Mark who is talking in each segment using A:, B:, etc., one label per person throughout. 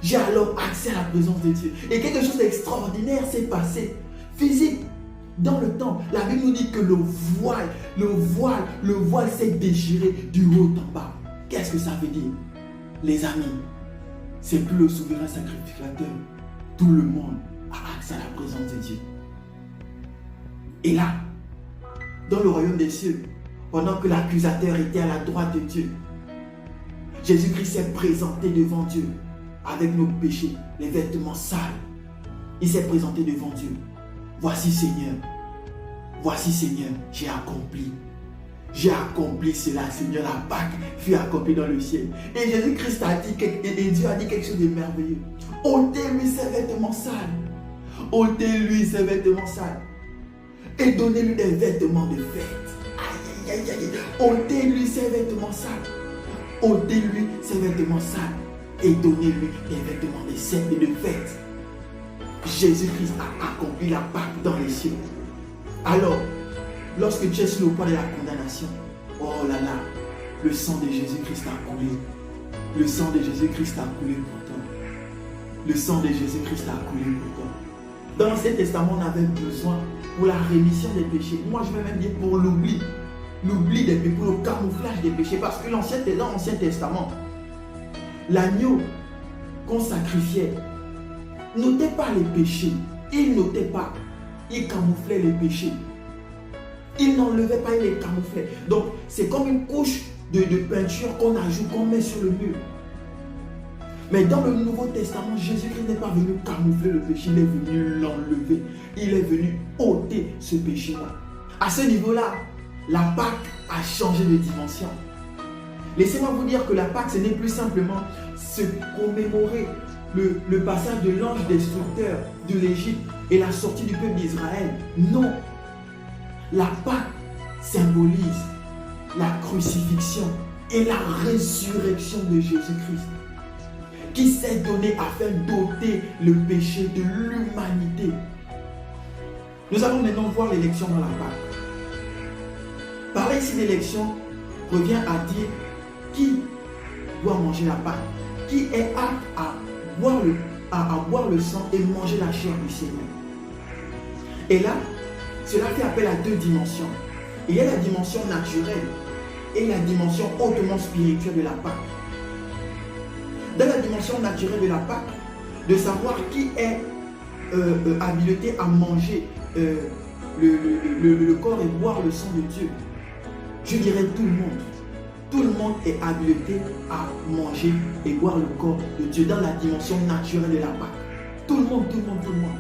A: J'ai alors accès à la présence de Dieu. Et quelque chose d'extraordinaire s'est passé, physique, dans le temps. La Bible nous dit que le voile s'est déchiré du haut en bas. Qu'est-ce que ça veut dire? Les amis, c'est plus le souverain sacrificateur. Tout le monde a accès à la présence de Dieu. Et là, dans le royaume des cieux, pendant que l'accusateur était à la droite de Dieu, Jésus-Christ s'est présenté devant Dieu avec nos péchés, les vêtements sales. Il s'est présenté devant Dieu. Voici Seigneur, j'ai accompli. J'ai accompli cela, Seigneur, la Pâque fut accomplie dans le ciel. Et Jésus-Christ a dit, et Dieu a dit quelque chose de merveilleux. Ôtez-lui ses vêtements sales. Ôtez-lui ses vêtements sales. Et donnez-lui des vêtements de fête. Aïe, aïe, aïe, aïe. Ôtez-lui ses vêtements sales. Ôtez-lui ses vêtements sales. Et donnez-lui des vêtements de fête. Jésus-Christ a accompli la Pâque dans les cieux. Alors, lorsque tu es sur le point de la condamnation, oh là là, le sang de Jésus-Christ a coulé. Le sang de Jésus-Christ a coulé pour toi. Le sang de Jésus-Christ a coulé pour toi. Dans l'Ancien Testament, on avait besoin pour la rémission des péchés. Moi, je vais même dire pour l'oubli. L'oubli des péchés, pour le camouflage des péchés. Parce que dans l'Ancien Testament, l'agneau qu'on sacrifiait notait pas les péchés. Il notait pas. Il camouflait les péchés. Il n'enlevait pas, il les camouflait. Donc, c'est comme une couche de peinture qu'on ajoute, qu'on met sur le mur. Mais dans le Nouveau Testament, Jésus-Christ n'est pas venu camoufler le péché, il est venu l'enlever. Il est venu ôter ce péché-là. À ce niveau-là, la Pâque a changé de dimension. Laissez-moi vous dire que la Pâque, ce n'est plus simplement se commémorer le passage de l'ange destructeur de l'Égypte et la sortie du peuple d'Israël. Non. La Pâque symbolise la crucifixion et la résurrection de Jésus-Christ, qui s'est donné afin d'ôter le péché de l'humanité. Nous allons maintenant voir l'élection dans la Pâque. Parler ici d'élection revient à dire qui doit manger la Pâque, qui est apte à boire le sang et manger la chair du Seigneur. Et là, cela fait appel à deux dimensions. Il y a la dimension naturelle et la dimension hautement spirituelle de la Pâque. Dans la dimension naturelle de la Pâque, de savoir qui est habilité à manger le corps et boire le sang de Dieu. Je dirais tout le monde. Tout le monde est habilité à manger et boire le corps de Dieu dans la dimension naturelle de la Pâque. Tout le monde, tout le monde, tout le monde.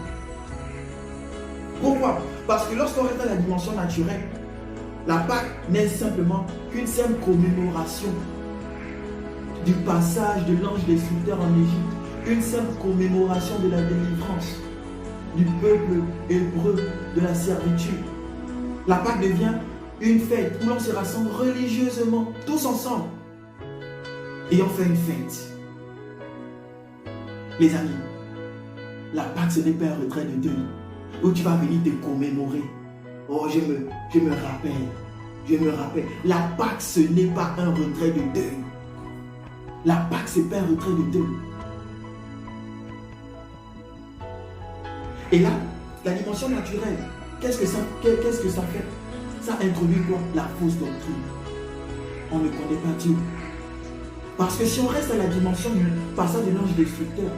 A: Pourquoi? Parce que lorsqu'on reste dans la dimension naturelle, la Pâque n'est simplement qu'une simple commémoration du passage de l'ange destructeur en Égypte, une simple commémoration de la délivrance du peuple hébreu de la servitude. La Pâque devient une fête où l'on se rassemble religieusement, tous ensemble, et on fait une fête. Les amis, la Pâque, ce n'est pas un retrait de deuil où tu vas venir te commémorer. Oh, je me rappelle. La Pâque, ce n'est pas un retrait de deuil. La Pâque, ce n'est pas un retrait de deuil. Et là, la dimension naturelle, qu'est-ce que ça fait? Ça introduit quoi? La fausse doctrine. On ne connaît pas Dieu. Parce que si on reste à la dimension du passage de l'ange destructeur,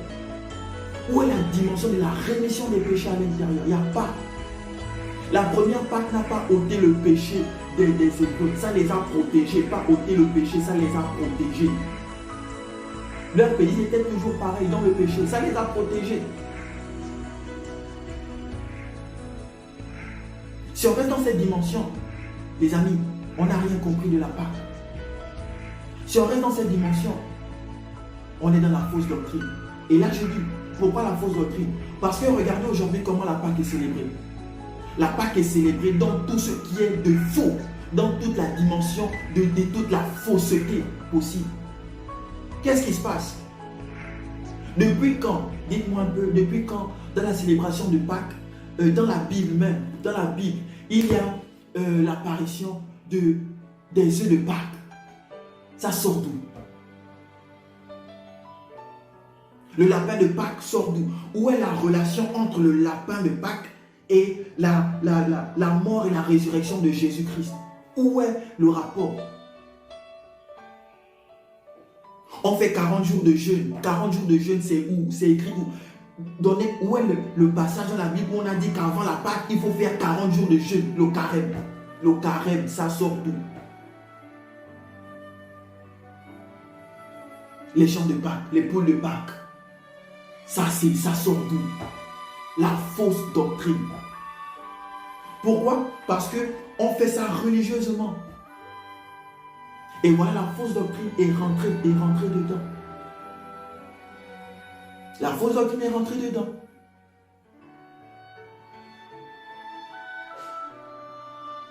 A: où est la dimension de la rémission des péchés à l'intérieur? Il n'y a pas. La première Pâque n'a pas ôté le péché des Hébreux. Ça les a protégés. Pas ôté le péché, ça les a protégés. Leur pays était toujours pareil dans le péché. Ça les a protégés. Si on reste dans cette dimension, les amis, on n'a rien compris de la Pâque. Si on reste dans cette dimension, on est dans la fausse doctrine. Et là, je dis, pourquoi la fausse doctrine? Parce que regardez aujourd'hui comment la Pâque est célébrée. La Pâque est célébrée dans tout ce qui est de faux, dans toute la dimension de toute la fausseté possible. Qu'est-ce qui se passe? Depuis quand, dites-moi un peu, depuis quand dans la célébration de Pâques, dans la Bible même, il y a l'apparition des œufs de Pâques? Ça sort d'où? Le lapin de Pâques sort d'où? Où est la relation entre le lapin de Pâques et la mort et la résurrection de Jésus-Christ? Où est le rapport? On fait 40 jours de jeûne. 40 jours de jeûne, c'est où? C'est écrit où? Où est le passage dans la Bible où on a dit qu'avant la Pâque, il faut faire 40 jours de jeûne, le carême. Le carême, ça sort d'où? Les chants de Pâques, les poules de Pâques. Ça sort d'où? La fausse doctrine. Pourquoi? Parce qu'on fait ça religieusement. Et voilà, la fausse doctrine est rentrée dedans. La fausse doctrine est rentrée dedans.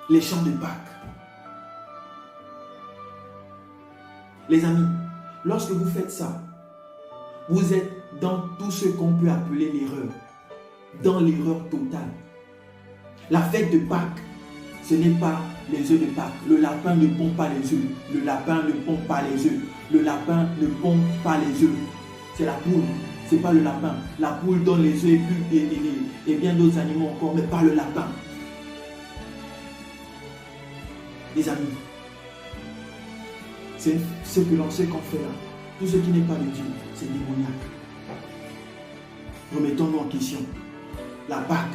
A: Les chants de Pâques. Les amis, lorsque vous faites ça, vous êtes dans tout ce qu'on peut appeler l'erreur. Dans l'erreur totale. La fête de Pâques, ce n'est pas les œufs de Pâques. Le lapin ne pond pas les œufs. Le lapin ne pond pas les œufs. Le lapin ne pond pas les œufs. C'est la poule, ce n'est pas le lapin. La poule donne les œufs et bien d'autres animaux encore, mais pas le lapin. Les amis, c'est ce qu'on fait là. Tout ce qui n'est pas de Dieu, c'est démoniaque. Remettons-nous en question. La Pâque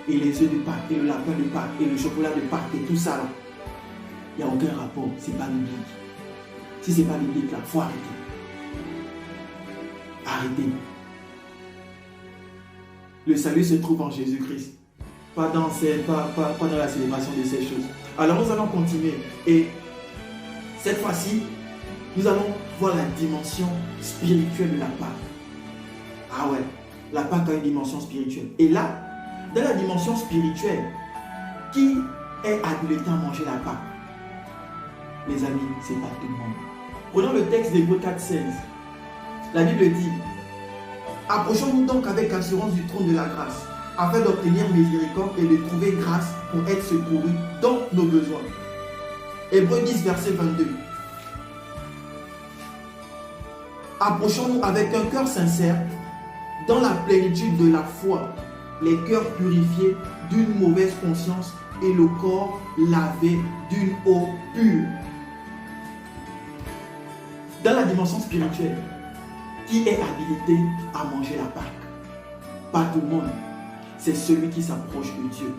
A: et les œufs de Pâques et le lapin de Pâques et le chocolat de Pâques et tout ça là, il n'y a aucun rapport, ce n'est pas biblique. Si ce n'est pas biblique là, il faut arrêter. Arrêtez. Le salut se trouve en Jésus-Christ, pas dans la célébration de ces choses. Alors nous allons continuer et cette fois-ci, nous allons voir la dimension spirituelle de la Pâque. Ah ouais, la Pâque a une dimension spirituelle. Et là, dans la dimension spirituelle, qui est habilité à manger la Pâque? Les amis, ce n'est pas tout le monde. Prenons le texte d'Hébreux 4,16. La Bible dit: approchons-nous donc avec assurance du trône de la grâce, afin d'obtenir miséricorde et de trouver grâce pour être secourus dans nos besoins. Hébreux 10, verset 22. Approchons-nous avec un cœur sincère, dans la plénitude de la foi, les cœurs purifiés d'une mauvaise conscience et le corps lavé d'une eau pure. Dans la dimension spirituelle, qui est habilité à manger la Pâque? Pas tout le monde. C'est celui qui s'approche de Dieu.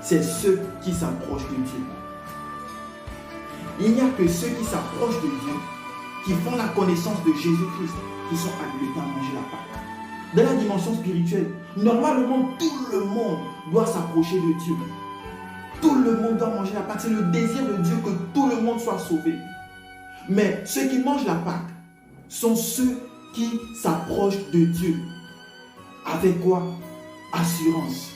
A: C'est ceux qui s'approchent de Dieu. Il n'y a que ceux qui s'approchent de Dieu, qui font la connaissance de Jésus-Christ, qui sont habilités à manger la Pâque. Dans la dimension spirituelle, normalement, tout le monde doit s'approcher de Dieu. Tout le monde doit manger la Pâque. C'est le désir de Dieu que tout le monde soit sauvé. Mais ceux qui mangent la Pâque sont ceux qui s'approchent de Dieu. Avec quoi? Assurance.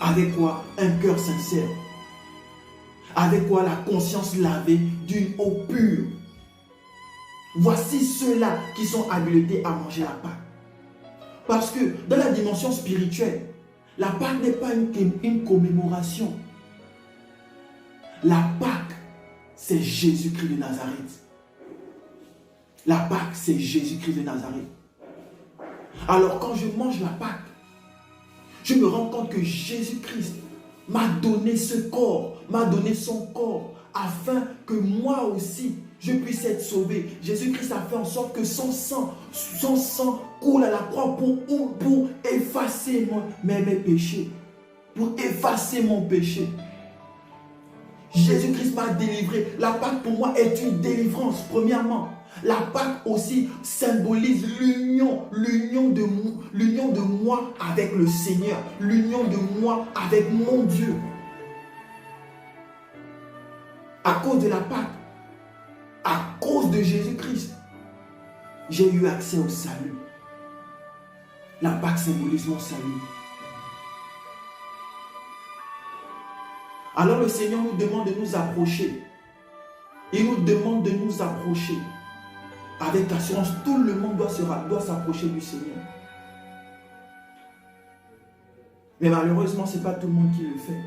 A: Avec quoi? Un cœur sincère. Avec quoi? La conscience lavée d'une eau pure. Voici ceux-là qui sont habilités à manger la Pâque. Parce que dans la dimension spirituelle, la Pâque n'est pas une commémoration. La Pâque, c'est Jésus-Christ de Nazareth. La Pâque, c'est Jésus-Christ de Nazareth. Alors quand je mange la Pâque, je me rends compte que Jésus-Christ m'a donné ce corps, m'a donné son corps, afin que moi aussi, je puisse être sauvé. Jésus-Christ a fait en sorte que son sang coule à la croix pour effacer mes péchés. Pour effacer mon péché. Jésus-Christ m'a délivré. La Pâque pour moi est une délivrance, premièrement. La Pâque aussi symbolise l'union de moi avec le Seigneur, l'union de moi avec mon Dieu. À cause de la Pâque, à cause de Jésus-Christ, j'ai eu accès au salut. La Pâque symbolise mon salut. Alors le Seigneur nous demande de nous approcher. Il nous demande de nous approcher. Avec assurance, tout le monde doit s'approcher du Seigneur. Mais malheureusement, ce n'est pas tout le monde qui le fait.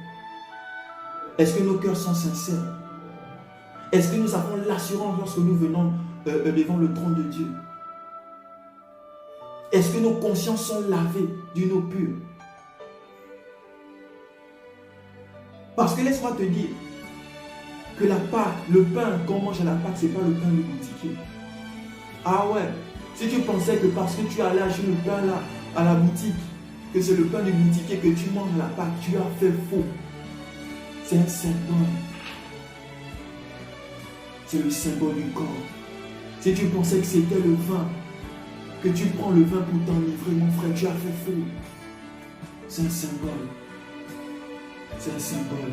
A: Est-ce que nos cœurs sont sincères? Est-ce que nous avons l'assurance lorsque nous venons devant le trône de Dieu? Est-ce que nos consciences sont lavées d'une eau pure? Parce que laisse-moi te dire que la Pâque, le pain qu'on mange à la Pâque, ce n'est pas le pain du boutiquier. Ah ouais, si tu pensais que parce que tu allais acheter le pain là, à la boutique, que c'est le pain du boutiquier que tu manges à la Pâque, tu as fait faux. C'est un symbole. C'est le symbole du corps. Si tu pensais que c'était le vin, que tu prends le vin pour t'enivrer, mon frère, tu as fait faux. C'est un symbole. C'est un symbole.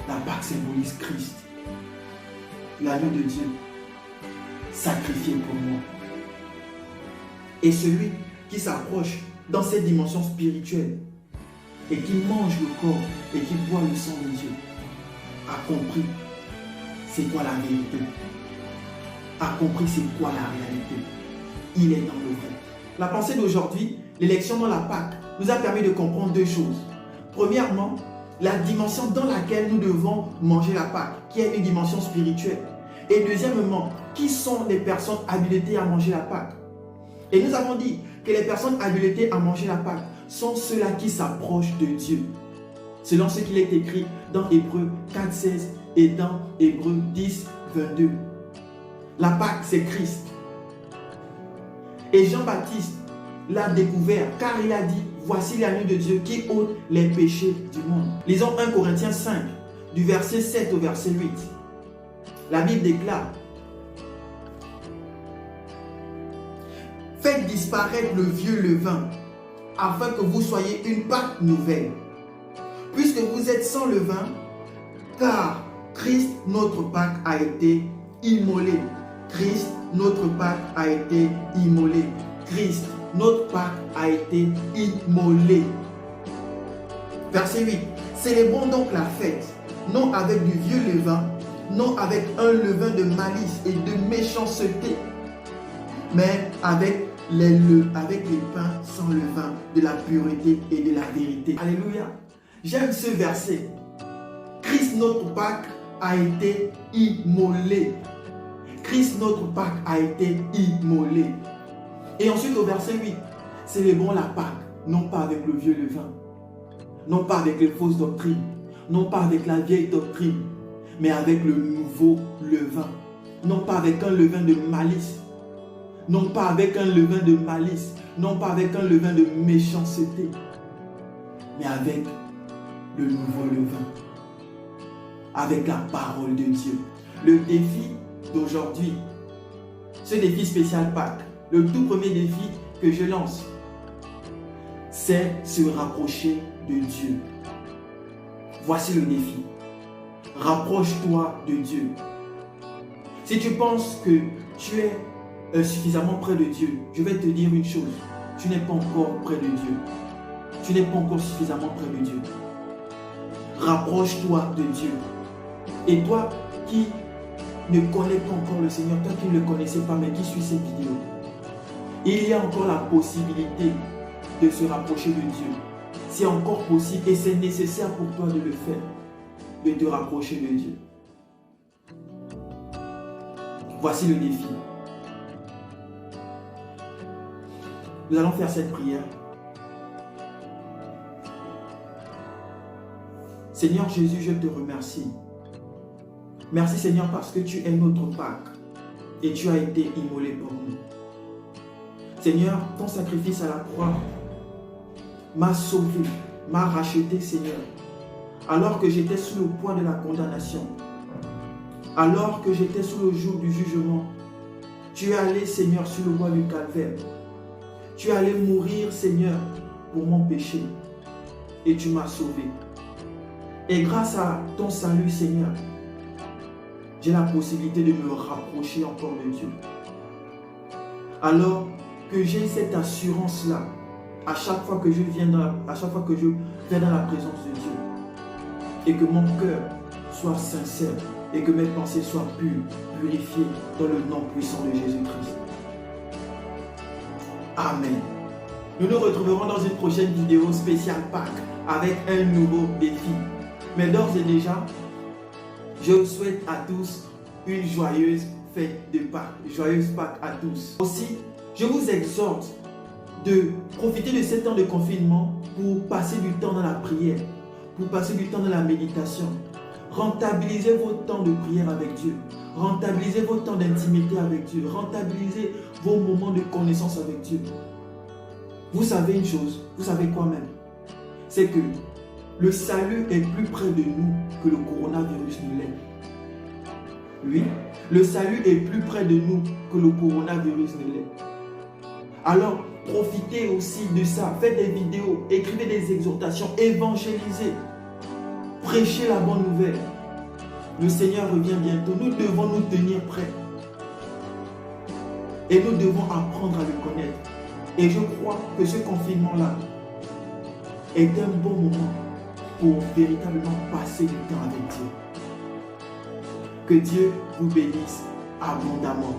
A: La Pâque symbolise Christ, l'agneau de Dieu, sacrifié pour moi. Et celui qui s'approche dans cette dimension spirituelle et qui mange le corps et qui boit le sang de Dieu a compris c'est quoi la vérité, a compris c'est quoi la réalité. Il est dans le vrai. La pensée d'aujourd'hui, l'élection dans la Pâque, nous a permis de comprendre deux choses. Premièrement, la dimension dans laquelle nous devons manger la Pâque, qui est une dimension spirituelle. Et deuxièmement, qui sont les personnes habilitées à manger la Pâque? Et nous avons dit que les personnes habilitées à manger la Pâque sont ceux-là qui s'approchent de Dieu. Selon ce qu'il est écrit dans Hébreux 4,16 et dans Hébreux 10,22. La Pâque, c'est Christ. Et Jean-Baptiste l'a découvert car il a dit: voici l'agneau de Dieu qui ôte les péchés du monde. Lisons 1 Corinthiens 5, du verset 7 au verset 8. La Bible déclare: faites disparaître le vieux levain, afin que vous soyez une Pâque nouvelle, puisque vous êtes sans levain, car Christ, notre Pâque, a été immolé. Christ, notre Pâque, a été immolé. Christ, notre Pâque, a été immolé. Verset 8. Célébrons donc la fête, non avec du vieux levain, non avec un levain de malice et de méchanceté, mais avec les pains sans levain, de la pureté et de la vérité. Alléluia. J'aime ce verset. Christ, notre Pâque, a été immolé. Christ, notre Pâque, a été immolé. Et ensuite au verset 8, célébrons la Pâque, non pas avec le vieux levain, non pas avec les fausses doctrines, non pas avec la vieille doctrine, mais avec le nouveau levain. Non pas avec un levain de malice, non pas avec un levain de malice, non pas avec un levain de méchanceté, mais avec le nouveau levain, avec la parole de Dieu. Le défi d'aujourd'hui, ce défi spécial Pâques, le tout premier défi que je lance, c'est se rapprocher de Dieu. Voici le défi. Rapproche-toi de Dieu. Si tu penses que tu es suffisamment près de Dieu, je vais te dire une chose. Tu n'es pas encore près de Dieu. Tu n'es pas encore suffisamment près de Dieu. Rapproche-toi de Dieu. Et toi qui ne connais pas encore le Seigneur, toi qui ne le connaissais pas mais qui suis cette vidéo, il y a encore la possibilité de se rapprocher de Dieu. C'est encore possible et c'est nécessaire pour toi de le faire, de te rapprocher de Dieu. Voici le défi. Nous allons faire cette prière. Seigneur Jésus, je te remercie. Merci Seigneur parce que tu es notre Pâque et tu as été immolé pour nous. Seigneur, ton sacrifice à la croix m'a sauvé, m'a racheté Seigneur. Alors que j'étais sous le poids de la condamnation, alors que j'étais sous le joug du jugement, tu es allé Seigneur sur le bois du calvaire. Tu es allé mourir Seigneur pour mon péché et tu m'as sauvé. Et grâce à ton salut Seigneur, j'ai la possibilité de me rapprocher encore de Dieu. Alors que j'ai cette assurance-là, à chaque fois que je viens dans la présence de Dieu, et que mon cœur soit sincère, et que mes pensées soient pures, purifiées dans le nom puissant de Jésus-Christ. Amen. Nous nous retrouverons dans une prochaine vidéo spéciale Pâques avec un nouveau défi. Mais d'ores et déjà, je vous souhaite à tous une joyeuse fête de Pâques. Joyeuse Pâques à tous. Aussi, Je vous exhorte de profiter de ce temps de confinement pour passer du temps dans la prière, pour passer du temps dans la méditation. Rentabilisez vos temps de prière avec Dieu. Rentabilisez vos temps d'intimité avec Dieu. Rentabilisez vos moments de connaissance avec Dieu. Vous savez une chose, vous savez quoi même? C'est que le salut est plus près de nous que le coronavirus ne l'est. Oui, le salut est plus près de nous que le coronavirus ne l'est. Alors, profitez aussi de ça. Faites des vidéos, écrivez des exhortations, évangélisez. Prêchez la bonne nouvelle. Le Seigneur revient bientôt. Nous devons nous tenir prêts. Et nous devons apprendre à le connaître. Et je crois que ce confinement-là est un bon moment pour véritablement passer du temps avec Dieu. Que Dieu vous bénisse abondamment.